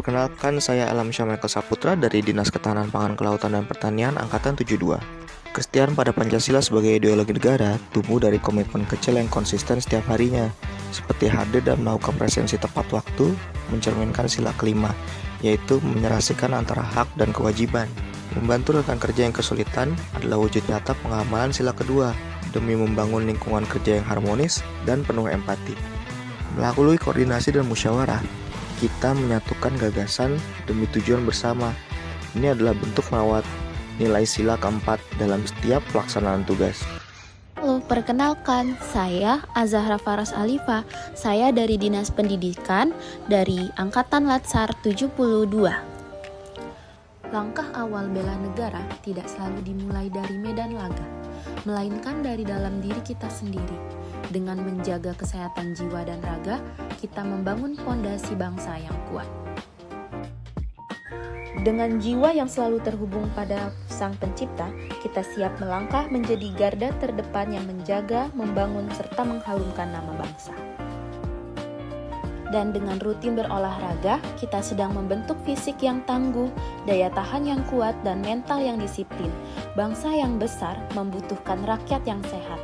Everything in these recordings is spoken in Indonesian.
Perkenalkan, saya Alamsyah Michael Saputra dari Dinas Ketahanan Pangan Kelautan dan Pertanian Angkatan 72. Kesetiaan pada Pancasila sebagai ideologi negara tumbuh dari komitmen kecil yang konsisten setiap harinya, seperti hadir dan melakukan presensi tepat waktu, mencerminkan sila kelima, yaitu menyerasikan antara hak dan kewajiban. Membantu rekan kerja yang kesulitan adalah wujud nyata pengamalan sila kedua, demi membangun lingkungan kerja yang harmonis dan penuh empati. Melalui koordinasi dan musyawarah, kita menyatukan gagasan demi tujuan bersama. Ini adalah bentuk merawat nilai sila keempat dalam setiap pelaksanaan tugas. Halo, perkenalkan, saya Azahra Faras Alifa. Saya dari Dinas Pendidikan dari Angkatan Latsar 72. Langkah awal bela negara tidak selalu dimulai dari medan laga, melainkan dari dalam diri kita sendiri. Dengan menjaga kesehatan jiwa dan raga, kita membangun fondasi bangsa yang kuat. Dengan jiwa yang selalu terhubung pada Sang Pencipta, kita siap melangkah menjadi garda terdepan yang menjaga, membangun, serta mengharumkan nama bangsa. Dan dengan rutin berolahraga, kita sedang membentuk fisik yang tangguh, daya tahan yang kuat, dan mental yang disiplin. Bangsa yang besar membutuhkan rakyat yang sehat.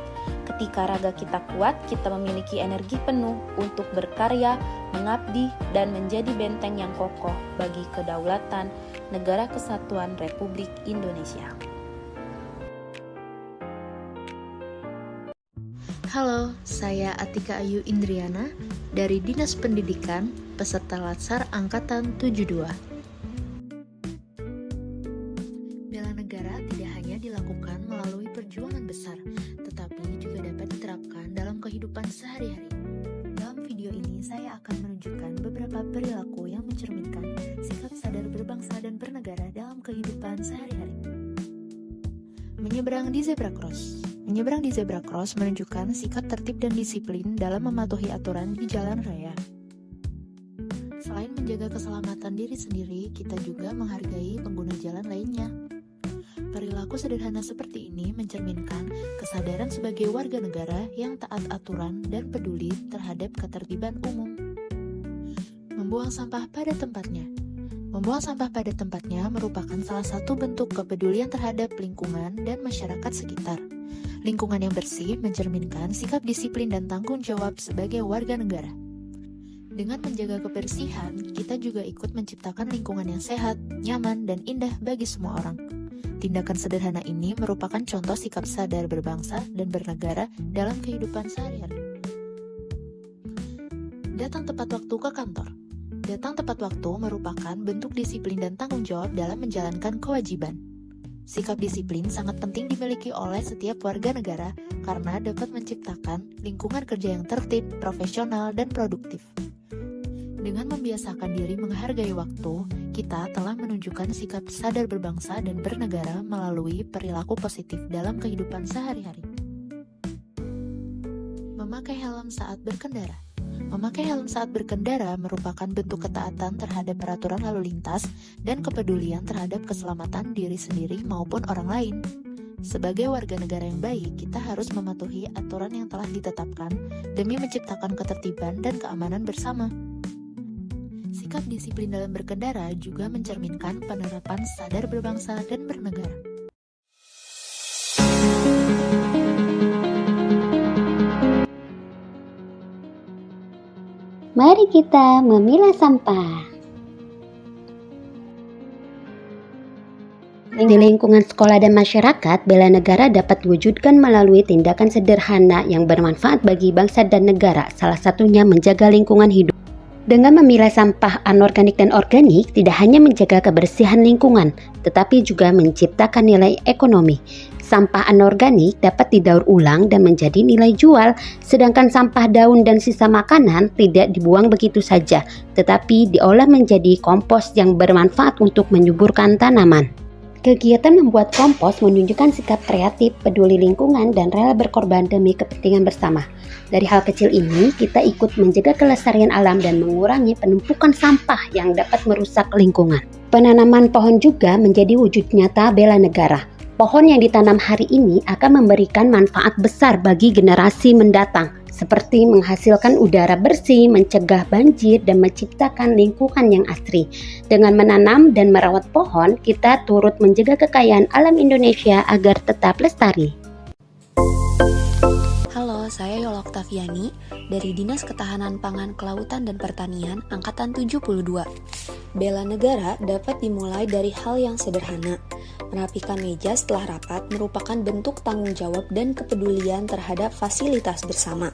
Ketika raga kita kuat, kita memiliki energi penuh untuk berkarya, mengabdi, dan menjadi benteng yang kokoh bagi kedaulatan Negara Kesatuan Republik Indonesia. Halo, saya Atika Ayu Indriana dari Dinas Pendidikan, peserta Latsar Angkatan 72. Bela negara tidak hanya dilakukan melalui perjuangan besar, tetapi juga dapat diterapkan dalam kehidupan sehari-hari. Dalam video ini, saya akan menunjukkan beberapa perilaku yang mencerminkan sikap sadar berbangsa dan bernegara dalam kehidupan sehari-hari. Menyeberang di zebra cross. Menyeberang di zebra cross menunjukkan sikap tertib dan disiplin dalam mematuhi aturan di jalan raya. Selain menjaga keselamatan diri sendiri, kita juga menghargai pengguna jalan lainnya. Perilaku sederhana seperti ini mencerminkan kesadaran sebagai warga negara yang taat aturan dan peduli terhadap ketertiban umum. Membuang sampah pada tempatnya. Membuang sampah pada tempatnya merupakan salah satu bentuk kepedulian terhadap lingkungan dan masyarakat sekitar. Lingkungan yang bersih mencerminkan sikap disiplin dan tanggung jawab sebagai warga negara. Dengan menjaga kebersihan, kita juga ikut menciptakan lingkungan yang sehat, nyaman, dan indah bagi semua orang. Tindakan sederhana ini merupakan contoh sikap sadar berbangsa dan bernegara dalam kehidupan sehari-hari. Datang tepat waktu ke kantor. Datang tepat waktu merupakan bentuk disiplin dan tanggung jawab dalam menjalankan kewajiban. Sikap disiplin sangat penting dimiliki oleh setiap warga negara karena dapat menciptakan lingkungan kerja yang tertib, profesional, dan produktif. Dengan membiasakan diri menghargai waktu, kita telah menunjukkan sikap sadar berbangsa dan bernegara melalui perilaku positif dalam kehidupan sehari-hari. Memakai helm saat berkendara. Memakai helm saat berkendara merupakan bentuk ketaatan terhadap peraturan lalu lintas dan kepedulian terhadap keselamatan diri sendiri maupun orang lain. Sebagai warga negara yang baik, kita harus mematuhi aturan yang telah ditetapkan demi menciptakan ketertiban dan keamanan bersama. Sikap disiplin dalam berkendara juga mencerminkan penerapan sadar berbangsa dan bernegara. Mari kita memilah sampah. Di lingkungan sekolah dan masyarakat, bela negara dapat diwujudkan melalui tindakan sederhana yang bermanfaat bagi bangsa dan negara, salah satunya menjaga lingkungan hidup. Dengan memilah sampah anorganik dan organik, tidak hanya menjaga kebersihan lingkungan, tetapi juga menciptakan nilai ekonomi. Sampah anorganik dapat didaur ulang dan menjadi nilai jual, sedangkan sampah daun dan sisa makanan tidak dibuang begitu saja, tetapi diolah menjadi kompos yang bermanfaat untuk menyuburkan tanaman. Kegiatan membuat kompos menunjukkan sikap kreatif, peduli lingkungan, dan rela berkorban demi kepentingan bersama. Dari hal kecil ini, kita ikut menjaga kelestarian alam dan mengurangi penumpukan sampah yang dapat merusak lingkungan. Penanaman pohon juga menjadi wujud nyata bela negara. Pohon yang ditanam hari ini akan memberikan manfaat besar bagi generasi mendatang. seperti menghasilkan udara bersih, mencegah banjir, dan menciptakan lingkungan yang asri. Dengan menanam dan merawat pohon, kita turut menjaga kekayaan alam Indonesia agar tetap lestari. Halo, saya Yola Oktaviani dari Dinas Ketahanan Pangan, Kelautan, dan Pertanian Angkatan 72. Bela negara dapat dimulai dari hal yang sederhana. Merapikan meja setelah rapat merupakan bentuk tanggung jawab dan kepedulian terhadap fasilitas bersama.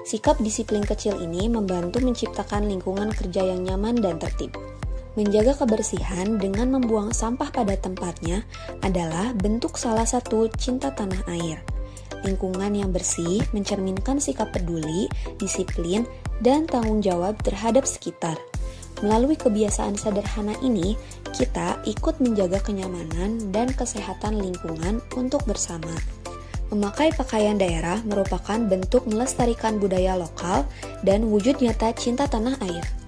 Sikap disiplin kecil ini membantu menciptakan lingkungan kerja yang nyaman dan tertib. Menjaga kebersihan dengan membuang sampah pada tempatnya adalah bentuk salah satu cinta tanah air. Lingkungan yang bersih mencerminkan sikap peduli, disiplin, dan tanggung jawab terhadap sekitar. Melalui kebiasaan sederhana ini, kita ikut menjaga kenyamanan dan kesehatan lingkungan untuk bersama. Memakai pakaian daerah merupakan bentuk melestarikan budaya lokal dan wujud nyata cinta tanah air.